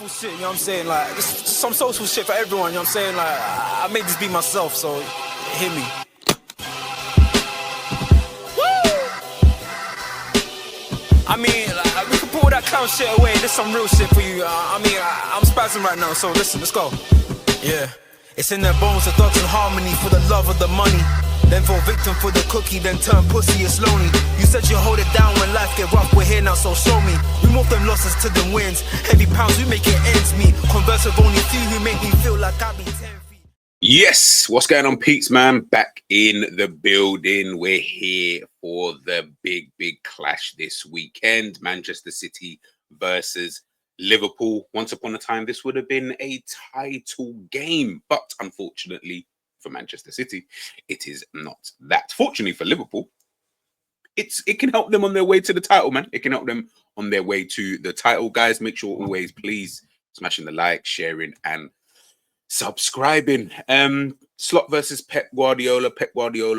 Shit, you know what I'm saying? Like, just some social shit for everyone, you know what I'm saying? Like, I made this be myself, so hit me. Woo! I mean, like, we can pull that clown shit away. There's some real shit for you. I'm spazzing right now, so listen, let's go. Yeah. It's in their bones, the thugs in harmony for the love of the money. Then fall victim for the cookie, then turn pussy, it's lonely. You said you hold it down when life get rough, we're here now, so show me. We move them losses to them wins. Heavy pounds, we make it ends meet. Converse with only few who make me feel like I be 10 feet. Yes, what's going on, Pete's man? Back in the building. We're here for the big clash this weekend. Manchester City versus Liverpool. Once upon a time, this would have been a title game, but unfortunately for Manchester City, it is not that. Fortunately for Liverpool, it can help them on their way to the title, man. It can help them on their way to the title. Guys, make sure always, please, smashing the like, sharing, and subscribing. Slot versus Pep Guardiola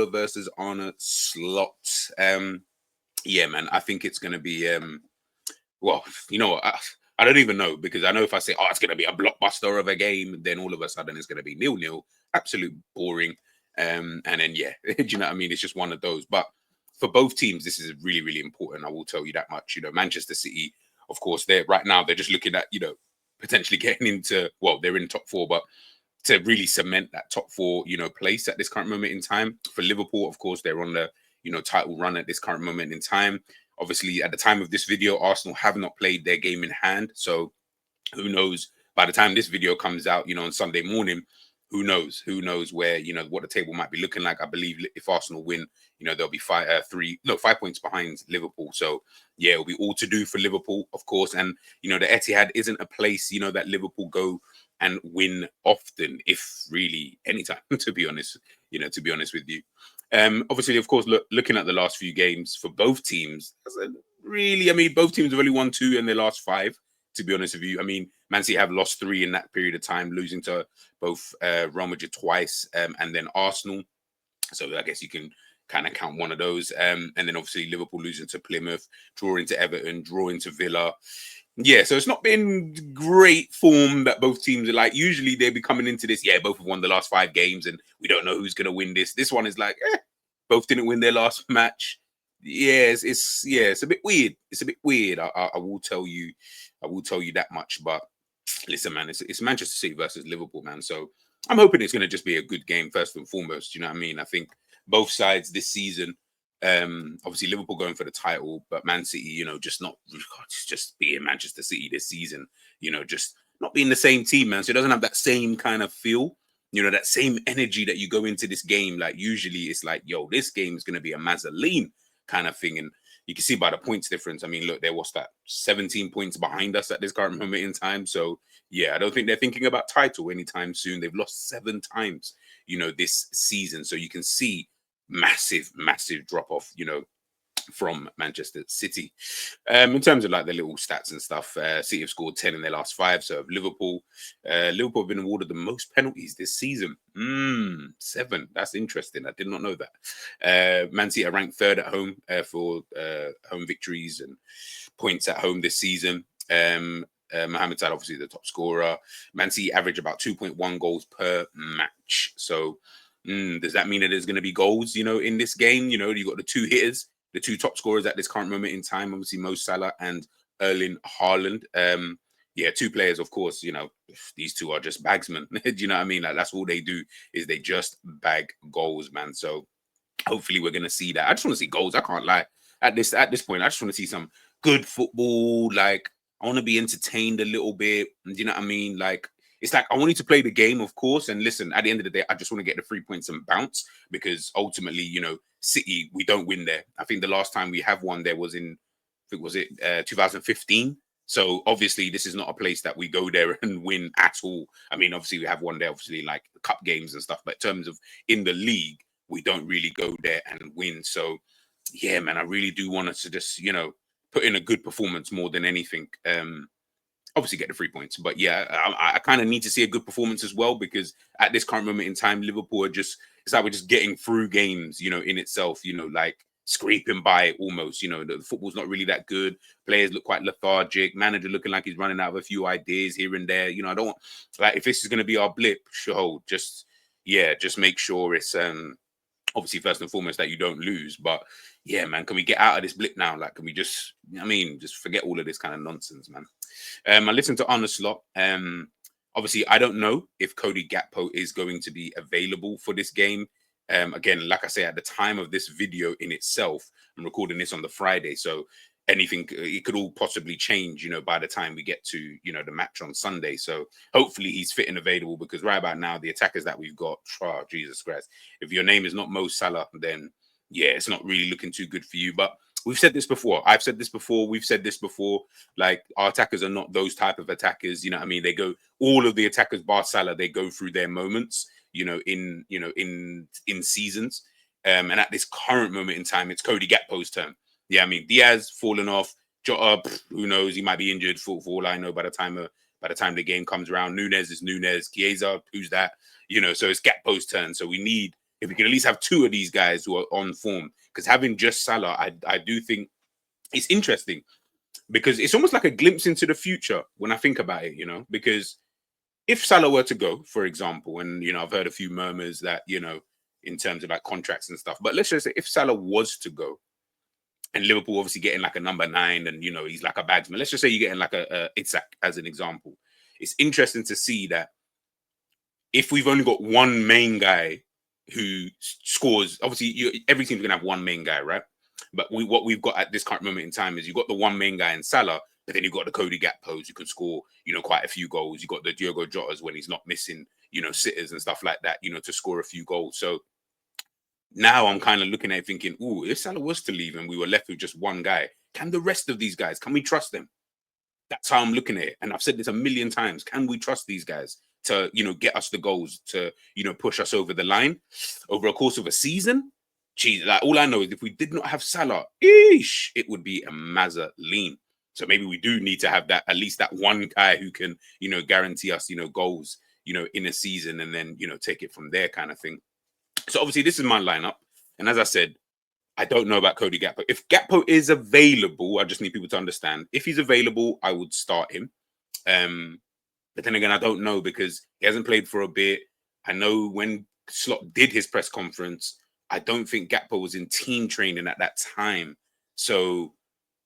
versus Arne Slot. Yeah, man, I think it's going to be, well, you know what? I don't even know, because I know if I say, oh, it's going to be a blockbuster of a game, then all of a sudden it's going to be 0-0, absolute boring. And then, yeah, do you know what I mean? It's just one of those. But for both teams, this is really important. I will tell you that much. You know, Manchester City, of course, they're just looking at, you know, potentially getting into, well, they're in top 4, but to really cement that top 4, you know, place at this current moment in time. For Liverpool, of course, they're on the, you know, title run at this current moment in time. Obviously, at the time of this video, Arsenal have not played their game in hand. So who knows, by the time this video comes out, you know, on Sunday morning, who knows where, you know, what the table might be looking like. I believe if Arsenal win, you know, they'll be 5 points behind Liverpool. So yeah, it'll be all to do for Liverpool, of course. And, you know, the Etihad isn't a place, you know, that Liverpool go and win often, if really anytime, to be honest, you know, to be honest with you. Obviously, of course, looking at the last few games for both teams, really, I mean, both teams have only won 2 in their last 5, to be honest with you. I mean, Man City have lost 3 in that period of time, losing to both Real Madrid twice and then Arsenal. So I guess you can kind of count one of those. And then obviously Liverpool losing to Plymouth, drawing to Everton, drawing to Villa. Yeah, so it's not been great form that both teams are like. Usually they'll be coming into this, yeah, both have won the last 5 games and we don't know who's going to win this. This one is like, both didn't win their last match. Yeah, it's a bit weird. It's a bit weird. I will tell you that much. But listen, man, it's Manchester City versus Liverpool, man. So I'm hoping it's going to just be a good game first and foremost. You know what I mean? I think both sides this season. Obviously Liverpool going for the title, but Man City, you know, just being Manchester City this season, you know, just not being the same team, man. So it doesn't have that same kind of feel, you know, that same energy that you go into this game. Like usually it's like, yo, this game is going to be a Mazzoline kind of thing. And you can see by the points difference. I mean, look, they're 17 points behind us at this current moment in time. So yeah, I don't think they're thinking about title anytime soon. They've lost 7 times, you know, this season. So you can see massive drop off, you know, from Manchester City. In terms of like the little stats and stuff, City have scored 10 in their last 5. So have Liverpool. Liverpool have been awarded the most penalties this season. 7. That's interesting. I did not know that. Man City are ranked 3rd at home for home victories and points at home this season. Mohamed Salah, obviously the top scorer. Man City average about 2.1 goals per match. So does that mean that there's going to be goals, you know, in this game? You know, you got the 2 hitters, the 2 top scorers at this current moment in time, obviously Mo Salah and Erling Haaland. Yeah, 2 players, of course, you know, these 2 are just bagsmen. Do you know what I mean? Like, that's all they do, is they just bag goals, man. So hopefully we're going to see that. I just want to see goals. I can't lie. At this point, I just want to see some good football. Like, I want to be entertained a little bit. Do you know what I mean? Like, it's like, I want you to play the game, of course. And listen, at the end of the day, I just want to get the 3 points and bounce, because ultimately, you know, City, we don't win there. I think the last time we have won there was in, I think, was it 2015? So obviously, this is not a place that we go there and win at all. I mean, obviously, we have won there, obviously, like the cup games and stuff. But in terms of in the league, we don't really go there and win. So, yeah, man, I really do want us to just, you know, put in a good performance more than anything. Obviously get the 3 points, but yeah, I kind of need to see a good performance as well, because at this current moment in time, Liverpool are just, it's like we're just getting through games, you know, in itself, you know, like scraping by almost. You know, the football's not really that good. Players look quite lethargic. Manager looking like he's running out of a few ideas here and there. You know, I don't want, like, if this is going to be our blip, sure, just make sure it's obviously first and foremost that you don't lose. But yeah, man, can we get out of this blip now? Like, can we just, I mean, just forget all of this kind of nonsense, man. I listened to Arne Slot. Obviously, I don't know if 𝐒𝐂𝐃 is going to be available for this game. Again, like I say, at the time of this video in itself, I'm recording this on the Friday, so anything, it could all possibly change, you know, by the time we get to, you know, the match on Sunday. So hopefully he's fit and available, because right about now, the attackers that we've got, oh, Jesus Christ, if your name is not Mo Salah, then yeah, it's not really looking too good for you. But we've said this before. I've said this before. We've said this before. Like, our attackers are not those type of attackers. You know what I mean? They go, all of the attackers, bar Salah, they go through their moments, in seasons. And at this current moment in time, it's 𝐒𝐂𝐃's turn. Yeah, I mean, Diaz fallen off. Jota, who knows? He might be injured for all I know by the time the game comes around. Núñez is Núñez. Chiesa, who's that? You know, so it's Gakpo's turn. So we need, if we can at least have two of these guys who are on form, because having just Salah, I do think it's interesting, because it's almost like a glimpse into the future when I think about it, you know, because if Salah were to go, for example, and, you know, I've heard a few murmurs that, you know, in terms of like contracts and stuff, but let's just say if Salah was to go, and Liverpool obviously getting like a number 9, and, you know, he's like a bagsman. Let's just say you're getting like a Itzhak as an example. It's interesting to see that if we've only got one main guy who scores, obviously every team's going to have one main guy, right? But what we've got at this current moment in time is you've got the one main guy in Salah, but then you've got the 𝐒𝐂𝐃 who can score, you know, quite a few goals. You've got the Diogo Jotas when he's not missing, you know, sitters and stuff like that, you know, to score a few goals. So now I'm kind of looking at it thinking, ooh, if Salah was to leave and we were left with just one guy, can the rest of these guys, can we trust them? That's how I'm looking at it. And I've said this a million times. Can we trust these guys to, you know, get us the goals, to, you know, push us over the line over a course of a season? Geez, like, all I know is if we did not have Salah, it would be a Mazza-lean. So maybe we do need to have that, at least that one guy who can, you know, guarantee us, you know, goals, you know, in a season, and then, you know, take it from there kind of thing. So obviously this is my lineup. And as I said, I don't know about 𝐒𝐂𝐃. If Gakpo is available, I just need people to understand. If he's available, I would start him. But then again, I don't know, because he hasn't played for a bit. I know when Slot did his press conference, I don't think Gakpo was in team training at that time. So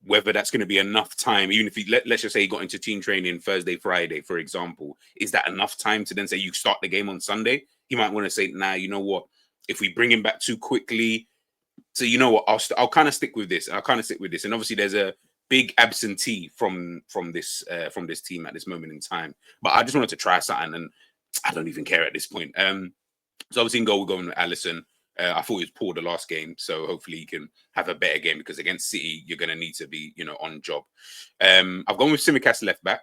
whether that's going to be enough time, even if he, let's just say he got into team training Thursday, Friday, for example, is that enough time to then say you start the game on Sunday? He might want to say, nah, you know what? If we bring him back too quickly, so you know what, I'll kind of stick with this. And obviously there's a big absentee from this team at this moment in time. But I just wanted to try something, and I don't even care at this point. So obviously in goal, we're going with Alisson. I thought he was poor the last game, so hopefully he can have a better game, because against City, you're going to need to be, you know, on job. I've gone with 𝐒𝐶𝐈 left back.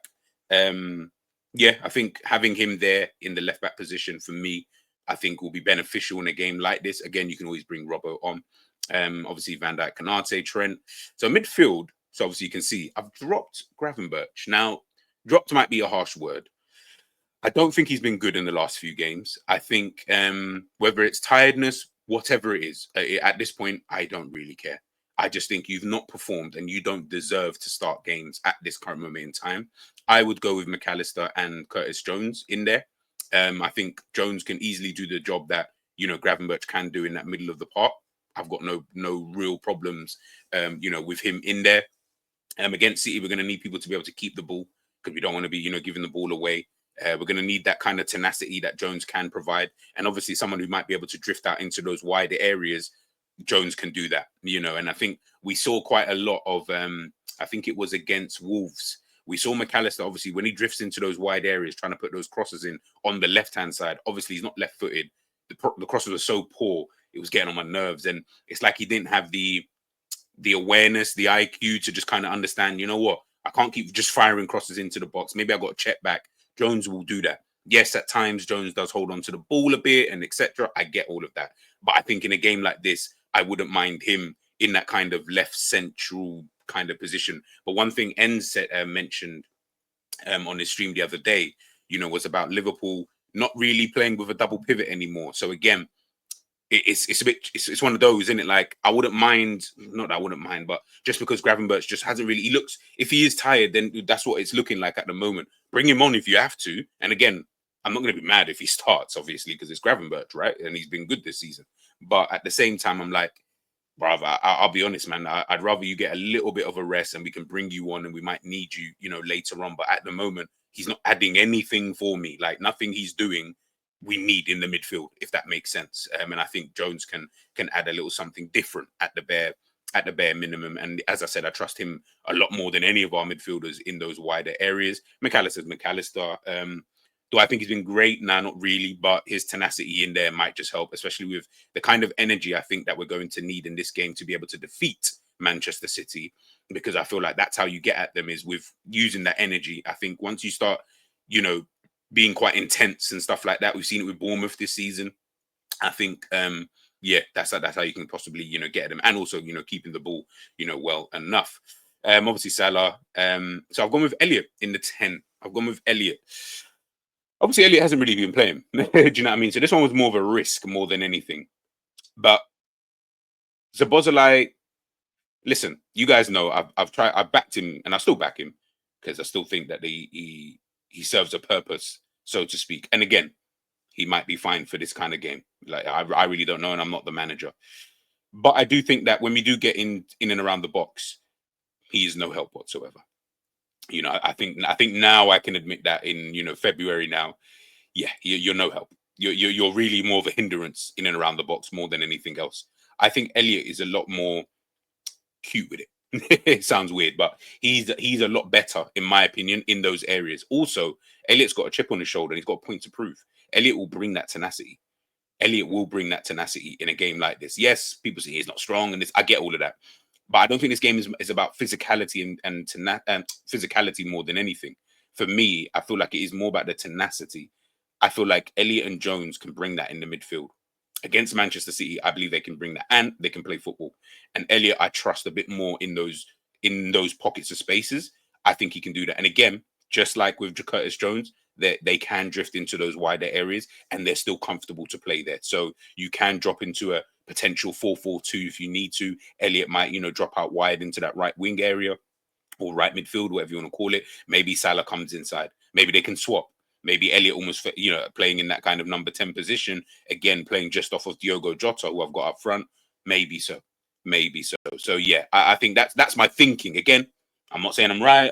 Yeah, I think having him there in the left back position for me, I think will be beneficial in a game like this. Again, you can always bring Robbo on. Obviously Van Dijk, Konaté, Trent. So midfield, so obviously you can see I've dropped Gravenberch. Now, dropped might be a harsh word. I don't think he's been good in the last few games. I think whether it's tiredness, whatever it is, at this point, I don't really care. I just think you've not performed and you don't deserve to start games at this current moment in time. I would go with McAllister and Curtis Jones in there. I think Jones can easily do the job that, you know, Gravenberch can do in that middle of the park. I've got no real problems, you know, with him in there. Against City, we're going to need people to be able to keep the ball, because we don't want to be, you know, giving the ball away. We're going to need that kind of tenacity that Jones can provide. And obviously someone who might be able to drift out into those wider areas. Jones can do that, you know, and I think we saw quite a lot of, I think it was against Wolves. We saw McAllister, obviously, when he drifts into those wide areas, trying to put those crosses in on the left-hand side. Obviously, he's not left-footed. The crosses were so poor, it was getting on my nerves. And it's like he didn't have the awareness, the IQ to just kind of understand, you know what, I can't keep just firing crosses into the box. Maybe I got to check back. Jones will do that. Yes, at times, Jones does hold on to the ball a bit and etc. I get all of that. But I think in a game like this, I wouldn't mind him in that kind of left central kind of position. But one thing ENDZ mentioned on his stream the other day, you know, was about Liverpool not really playing with a double pivot anymore. So again, it's a bit, it's one of those, isn't it? Like, I wouldn't mind, not that I wouldn't mind, but just because Gravenberch just hasn't really, he looks, if he is tired, then that's what it's looking like at the moment. Bring him on if you have to. And again, I'm not going to be mad if he starts, obviously, because it's Gravenberch, right? And he's been good this season. But at the same time, I'm like, brother, I'll be honest, man. I'd rather you get a little bit of a rest and we can bring you on and we might need you, you know, later on. But at the moment, he's not adding anything for me. Like, nothing he's doing we need in the midfield, if that makes sense. And I think Jones can add a little something different at the bare minimum. And as I said, I trust him a lot more than any of our midfielders in those wider areas. McAllister's McAllister. Do I think he's been great? Nah, not really. But his tenacity in there might just help, especially with the kind of energy I think that we're going to need in this game to be able to defeat Manchester City. Because I feel like that's how you get at them, is with using that energy. I think once you start, you know, being quite intense and stuff like that, we've seen it with Bournemouth this season. I think, yeah, that's how you can possibly, you know, get at them, and also, you know, keeping the ball, you know, well enough. Obviously Salah. So I've gone with Elliot in the 10. I've gone with Elliot. Obviously, Elliot hasn't really been playing. Do you know what I mean? So this one was more of a risk more than anything. But Szoboszlai, listen, you guys know I've backed him, and I still back him because I still think that he serves a purpose, so to speak. And again, he might be fine for this kind of game. Like, I really don't know, and I'm not the manager. But I do think that when we do get in and around the box, he is no help whatsoever. You know, I think now I can admit that in, you know, February now, yeah, you're no help. You're really more of a hindrance in and around the box more than anything else. I think Elliot is a lot more cute with it. It sounds weird, but he's a lot better, in my opinion, in those areas. Also, Elliot's got a chip on his shoulder and he's got a point to prove. Elliot will bring that tenacity. Elliot will bring that tenacity in a game like this. Yes, people say he's not strong, and this, I get all of that. But I don't think this game is about physicality and physicality more than anything. For me, I feel like it is more about the tenacity. I feel like Elliot and Jones can bring that in the midfield. Against Manchester City, I believe they can bring that, and they can play football. And Elliot, I trust a bit more in those pockets of spaces. I think he can do that. And again, just like with Curtis Jones, they can drift into those wider areas and they're still comfortable to play there. So you can drop into a potential 4-4-2 if you need to. Elliot might, you know, drop out wide into that right wing area or right midfield, whatever you want to call it. Maybe Salah comes inside. Maybe they can swap. Maybe Elliot almost, you know, playing in that kind of number 10 position, again, playing just off of Diogo Jota, who I've got up front. Maybe so. Maybe so. So, yeah, I think that's my thinking. Again, I'm not saying I'm right.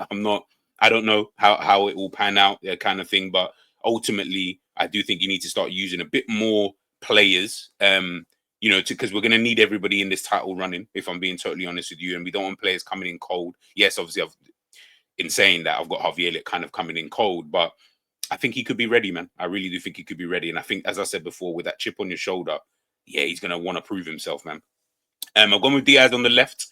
I don't know how it will pan out, kind of thing. But ultimately, I do think you need to start using a bit more players, you know, because we're going to need everybody in this title running, if I'm being totally honest with you. And we don't want players coming in cold. Yes, obviously, in saying that, I've got Harvey Elliott kind of coming in cold, but I think he could be ready, man. I really do think he could be ready. And I think, as I said before, with that chip on your shoulder, yeah, he's going to want to prove himself, man. I've gone with Diaz on the left.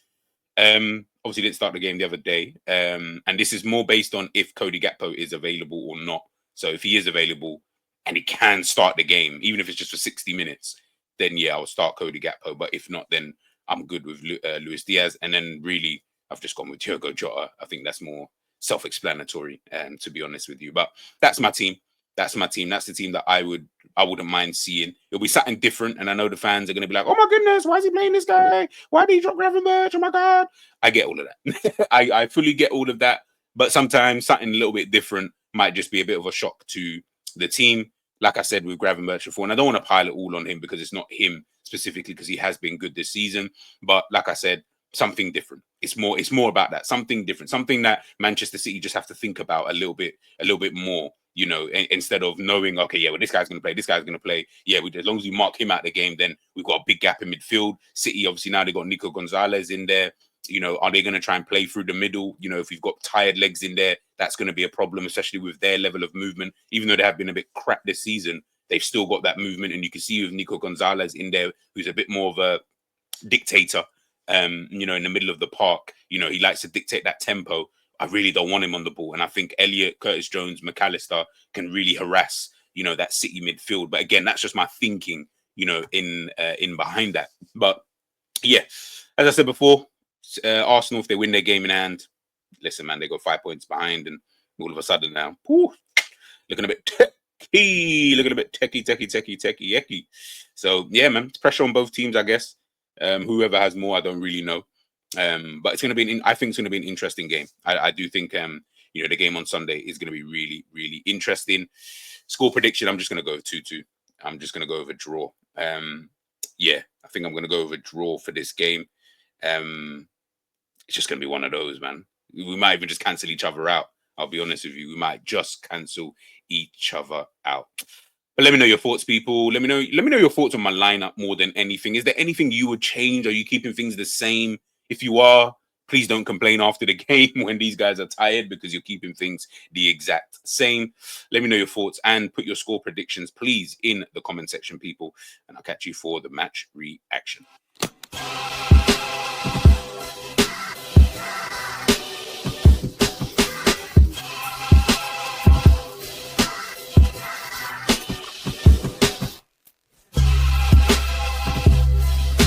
Obviously didn't start the game the other day. And this is more based on if 𝐒𝐂 is available or not. So if he is available and he can start the game, even if it's just for 60 minutes, then yeah, I'll start 𝐒𝐂. But if not, then I'm good with Luis Diaz. And then really, I've just gone with Diogo Jota. I think that's more self-explanatory, to be honest with you. But that's my team. That's my team. That's the team that I wouldn't mind seeing. It'll be something different, and I know the fans are going to be like, "Oh my goodness, why is he playing this guy? Why did he drop Gravenberch? Oh my god!" I get all of that. I fully get all of that. But sometimes something a little bit different might just be a bit of a shock to the team. Like I said with Gravenberch before, and I don't want to pile it all on him because it's not him specifically, because he has been good this season. But like I said, something different. It's more about that. Something different. Something that Manchester City just have to think about a little bit more. You know, instead of knowing, okay, yeah, well, this guy's going to play, this guy's going to play. Yeah, as long as we mark him out of the game, then we've got a big gap in midfield. City, obviously, now they've got Nico Gonzalez in there. You know, are they going to try and play through the middle? You know, if we've got tired legs in there, that's going to be a problem, especially with their level of movement. Even though they have been a bit crap this season, they've still got that movement. And you can see with Nico Gonzalez in there, who's a bit more of a dictator, you know, in the middle of the park. You know, he likes to dictate that tempo. I really don't want him on the ball. And I think Elliot, Curtis Jones, McAllister can really harass, you know, that City midfield. But again, that's just my thinking, you know, in behind that. But yeah, as I said before, Arsenal, if they win their game in hand, listen, man, they got 5 points behind, and all of a sudden now, looking a bit 𝐒𝐁𝐒 looking a bit techie. So yeah, man, it's pressure on both teams, I guess. Whoever has more, I don't really know. But it's going to be, I think it's going to be an interesting game. I do think, you know, the game on Sunday is going to be really, really interesting. Score prediction, I'm just going to go 2-2. I'm just going to go with a draw. Yeah, I think I'm going to go with a draw for this game. It's just going to be one of those, man. We might even just cancel each other out. I'll be honest with you. We might just cancel each other out. But let me know your thoughts, people. Let me know your thoughts on my lineup more than anything. Is there anything you would change? Are you keeping things the same? If you are, please don't complain after the game when these guys are tired, because you're keeping things the exact same. Let me know your thoughts and put your score predictions, please, in the comment section, people. And I'll catch you for the match reaction.